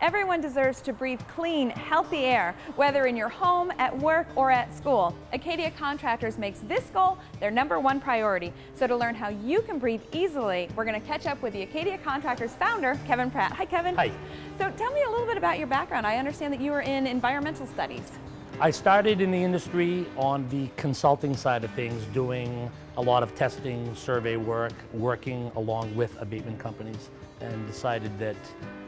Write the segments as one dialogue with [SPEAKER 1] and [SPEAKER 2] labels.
[SPEAKER 1] Everyone deserves to breathe clean, healthy air, whether in your home, at work, or at school. Acadia Contractors makes this goal their #1 priority. So to learn how you can breathe easily, we're going to catch up with the Acadia Contractors founder, Kevin Pratt. Hi, Kevin.
[SPEAKER 2] Hi.
[SPEAKER 1] So tell me a little bit about your background. I understand that you were in environmental studies.
[SPEAKER 2] I started in the industry on the consulting side of things, doing a lot of testing, survey work, working along with abatement companies, and decided that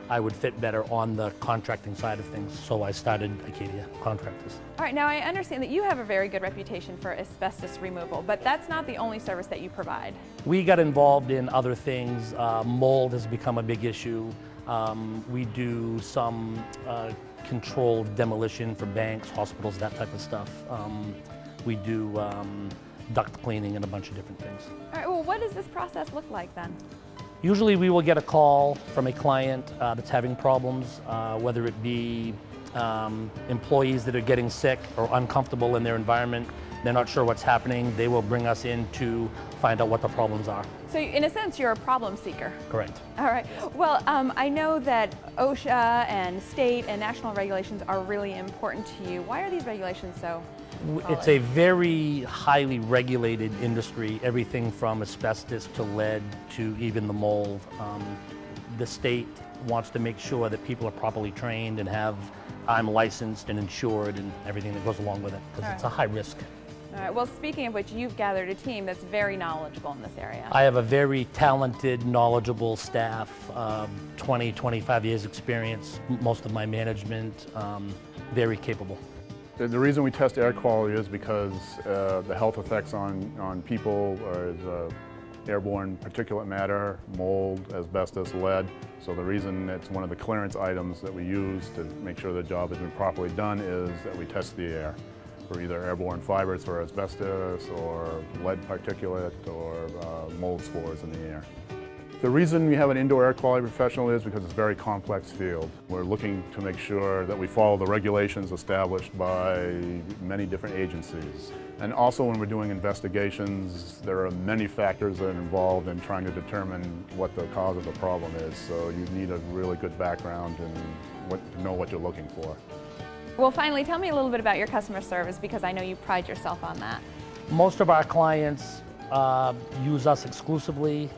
[SPEAKER 2] I would fit better on the contracting side of things, so I started Acadia Contractors.
[SPEAKER 1] All right, now I understand that you have a very good reputation for asbestos removal, but that's not the only service that you provide.
[SPEAKER 2] We got involved in other things. Mold has become a big issue. We do some controlled demolition for banks, hospitals, that type of stuff. We do duct cleaning and a bunch of different things.
[SPEAKER 1] All right, well, what does this process look like then?
[SPEAKER 2] Usually we will get a call from a client that's having problems, whether it be employees that are getting sick or uncomfortable in their environment. They're not sure what's happening. They will bring us in to find out what the problems are.
[SPEAKER 1] So in a sense, you're a problem seeker.
[SPEAKER 2] Correct.
[SPEAKER 1] All right. Well, I know that OSHA and state and national regulations are really important to you. Why are these regulations so solid?
[SPEAKER 2] It's a very highly regulated industry, everything from asbestos to lead to even the mold. The state wants to make sure that people are properly trained and I'm licensed and insured and everything that goes along with it, because it's a high risk.
[SPEAKER 1] All right. Well, speaking of which, you've gathered a team that's very knowledgeable in this area.
[SPEAKER 2] I have a very talented, knowledgeable staff, 20, 25 years experience, most of my management, very capable.
[SPEAKER 3] The reason we test air quality is because the health effects on people is airborne particulate matter, mold, asbestos, lead. So the reason it's one of the clearance items that we use to make sure the job has been properly done is that we test the air for either airborne fibers for asbestos or lead particulate or mold spores in the air. The reason we have an indoor air quality professional is because it's a very complex field. We're looking to make sure that we follow the regulations established by many different agencies. And also when we're doing investigations, there are many factors that are involved in trying to determine what the cause of the problem is. So you need a really good background and to know what you're looking for.
[SPEAKER 1] Well, finally, tell me a little bit about your customer service, because I know you pride yourself on that.
[SPEAKER 2] Most of our clients use us exclusively.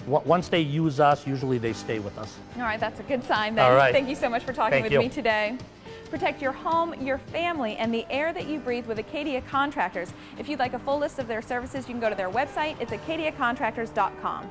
[SPEAKER 2] Once they use us, usually they stay with us.
[SPEAKER 1] All right, that's a good sign then.
[SPEAKER 2] All right.
[SPEAKER 1] Thank you so much for talking with
[SPEAKER 2] you.
[SPEAKER 1] me today. Protect your home, your family, and the air that you breathe with Acadia Contractors. If you'd like a full list of their services, you can go to their website. It's acadiacontractors.com.